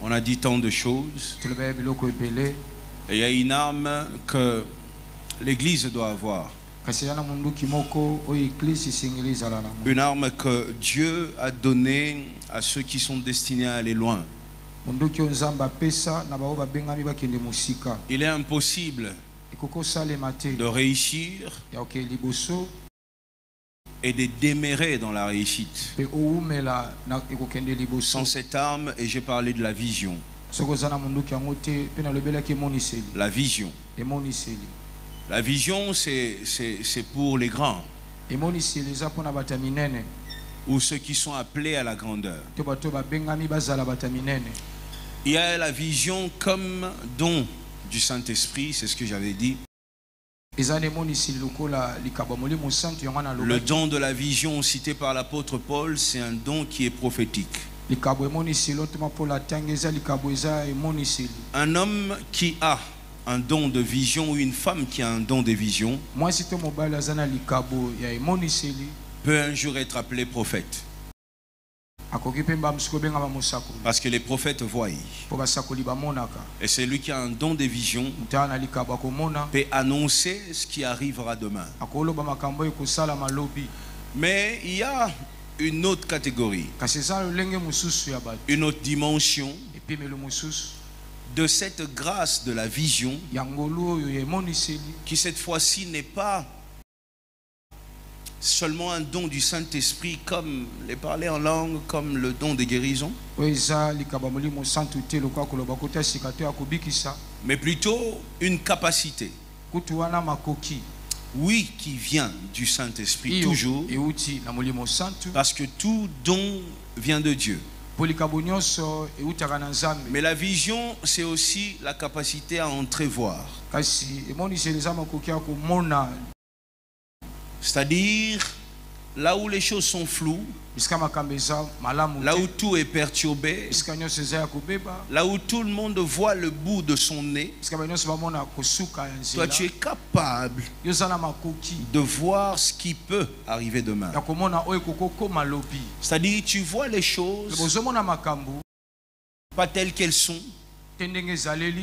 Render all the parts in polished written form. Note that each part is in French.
On a dit tant de choses. Et il y a une arme que l'Église doit avoir. Une arme que Dieu a donnée à ceux qui sont destinés à aller loin. Il est impossible de réussir et de démérer dans la réussite sans cette arme. Et j'ai parlé de la vision. La vision. La vision, c'est pour les grands ou ceux qui sont appelés à la grandeur. Il y a la vision comme don du Saint-Esprit, c'est ce que j'avais dit. Le don de la vision cité par l'apôtre Paul, c'est un don qui est prophétique. Un homme qui a un don de vision ou une femme qui a un don de vision peut un jour être appelé prophète. Parce que les prophètes voient. Et celui qui a un don de vision peut annoncer ce qui arrivera demain. Mais il y a une autre catégorie, une autre dimension de cette grâce de la vision qui cette fois-ci n'est pas seulement un don du Saint-Esprit comme les parler en langue, comme le don de guérison, mais plutôt une capacité, oui, qui vient du Saint-Esprit toujours, parce que tout don vient de Dieu. Mais la vision, c'est aussi la capacité à entrevoir. C'est-à-dire, là où les choses sont floues, là où tout est perturbé, là où tout le monde voit le bout de son nez, toi tu es capable de voir ce qui peut arriver demain. C'est-à-dire, tu vois les choses pas telles qu'elles sont,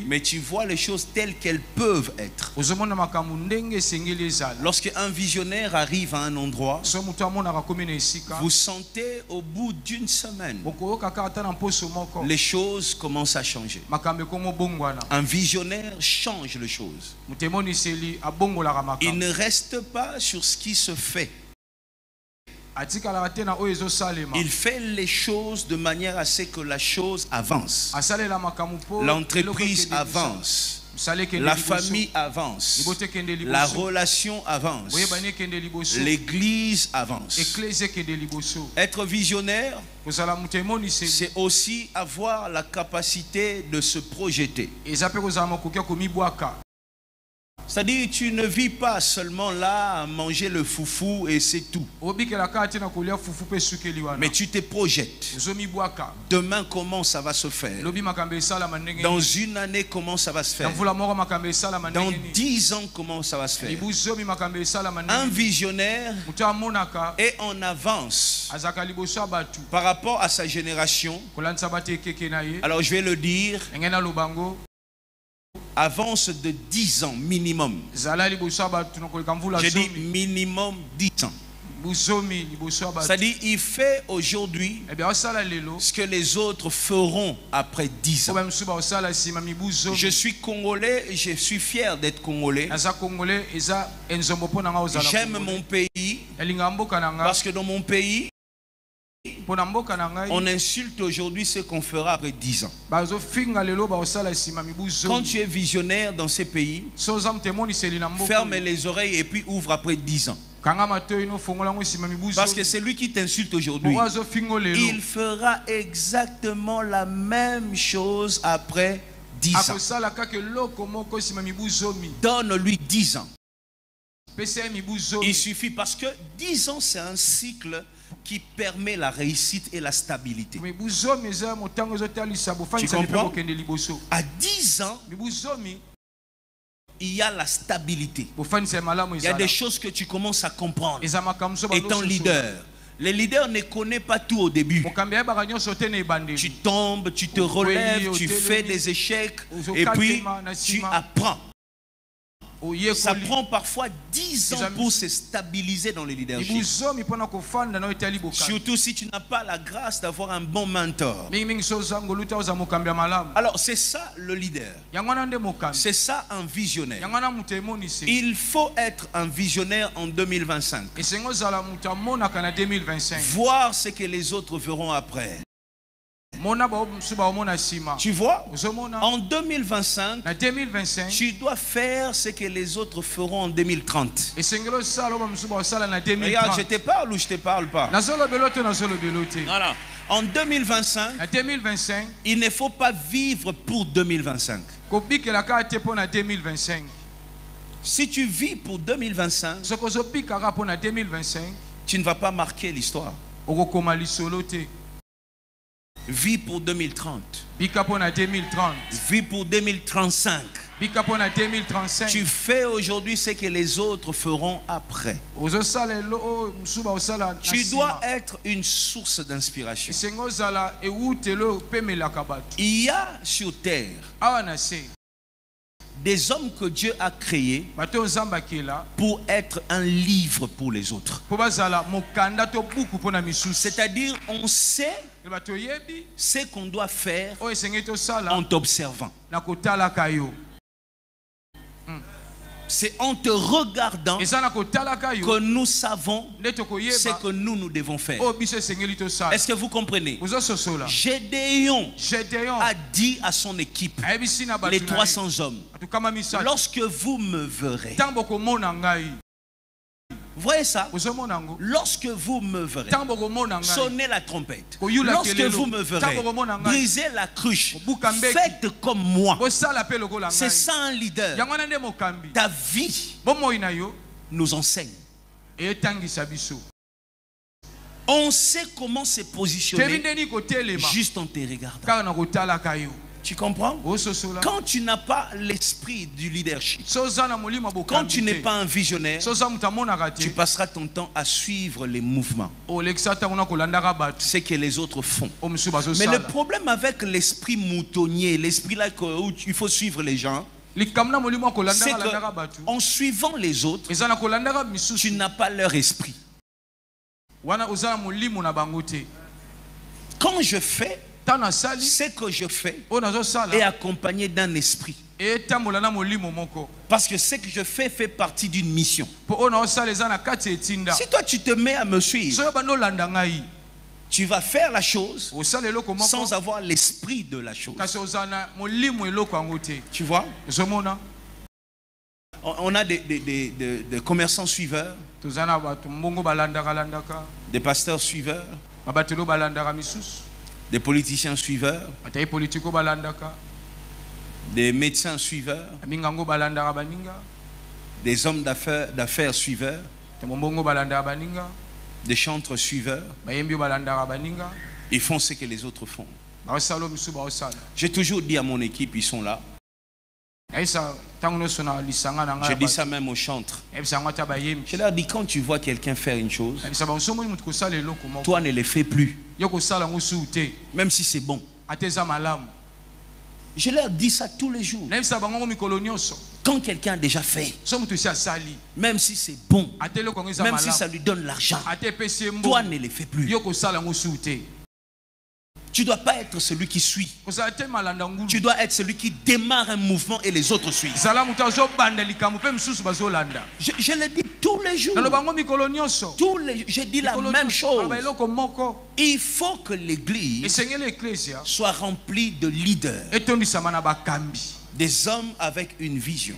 mais tu vois les choses telles qu'elles peuvent être. Lorsqu'un visionnaire arrive à un endroit, vous sentez au bout d'une semaine, les choses commencent à changer. Un visionnaire change les choses. Il ne reste pas sur ce qui se fait. Il fait les choses de manière à ce que la chose avance. L'entreprise avance. La famille avance. La relation avance. L'église avance. Être visionnaire, c'est aussi avoir la capacité de se projeter. C'est-à-dire, tu ne vis pas seulement là à manger le foufou et c'est tout. Mais tu te projettes. Demain, comment ça va se faire? Dans une année, comment ça va se faire? Dans 10 ans, comment ça va se faire? Un visionnaire est en avance par rapport à sa génération. Alors, je vais le dire. Avance de 10 ans minimum. J'ai dit minimum 10 ans. C'est-à-dire, il fait aujourd'hui ce que les autres feront après 10 ans. Je suis congolais et je suis fier d'être congolais. J'aime mon pays parce que dans mon pays, on insulte aujourd'hui ce qu'on fera après 10 ans. Quand tu es visionnaire dans ces pays, ferme les oreilles et puis ouvre après 10 ans. Parce que c'est lui qui t'insulte aujourd'hui, il fera exactement la même chose après 10 ans. Donne-lui 10 ans. Il suffit parce que 10 ans c'est un cycle qui permet la réussite et la stabilité. Tu comprends? À 10 ans, il y a la stabilité. Il y a des choses que tu commences à comprendre étant leader. Les leaders ne connaissent pas tout au début. Tu tombes, tu te relèves, tu fais des échecs et puis tu apprends. Ça prend parfois 10 ans pour se stabiliser dans le leadership. Surtout si tu n'as pas la grâce d'avoir un bon mentor. Alors c'est ça le leader. C'est ça un visionnaire. Il faut être un visionnaire en 2025. Voir ce que les autres verront après. Tu vois, en 2025, tu dois faire ce que les autres feront en 2030. Regarde, je te parle ou je te parle pas? Voilà. En 2025, il ne faut pas vivre pour 2025. Si tu vis pour 2025, tu ne vas pas marquer l'histoire. Vis pour 2030. Vis pour 2035. Tu fais aujourd'hui ce que les autres feront après. Tu dois être une source d'inspiration. Il y a sur terre des hommes que Dieu a créés pour être un livre pour les autres. C'est-à-dire, on sait ce qu'on doit faire en t'observant. C'est en te regardant que nous savons ce que nous devons faire. Est-ce que vous comprenez? Gédéon a dit à son équipe, les 300 hommes, lorsque vous me verrez, vous voyez ça? Lorsque vous me verrez, sonnez la trompette. Lorsque vous me verrez, brisez la cruche. Faites comme moi. C'est ça un leader. Ta vie nous enseigne. On sait comment se positionner juste en te regardant. Tu comprends? Quand tu n'as pas l'esprit du leadership, quand tu n'es pas un visionnaire, tu passeras ton temps à suivre les mouvements, ce que les autres font. Mais le problème avec l'esprit moutonnier, l'esprit là où il faut suivre les gens, c'est qu'en suivant les autres, tu n'as pas leur esprit. Quand je fais, ce que je fais est accompagné d'un esprit. Parce que ce que je fais fait partie d'une mission. Si toi tu te mets à me suivre, tu vas faire la chose sans avoir l'esprit de la chose. Tu vois? On a des commerçants suiveurs, des pasteurs suiveurs, des politiciens suiveurs, des médecins suiveurs, des hommes d'affaires suiveurs, des chantres suiveurs. Ils font ce que les autres font. J'ai toujours dit à mon équipe, ils sont là. Je dis ça même aux chantres. Je leur dis, quand tu vois quelqu'un faire une chose, toi ne le fais plus. Même si c'est bon. Je leur dis ça tous les jours. Quand quelqu'un a déjà fait, même si c'est bon, même si ça lui donne l'argent, toi ne le fais plus. Tu ne dois pas être celui qui suit. Tu dois être celui qui démarre un mouvement et les autres suivent. Je le dis tous les jours. Je dis la même chose. Il faut que l'église soit remplie de leaders. Des hommes avec une vision.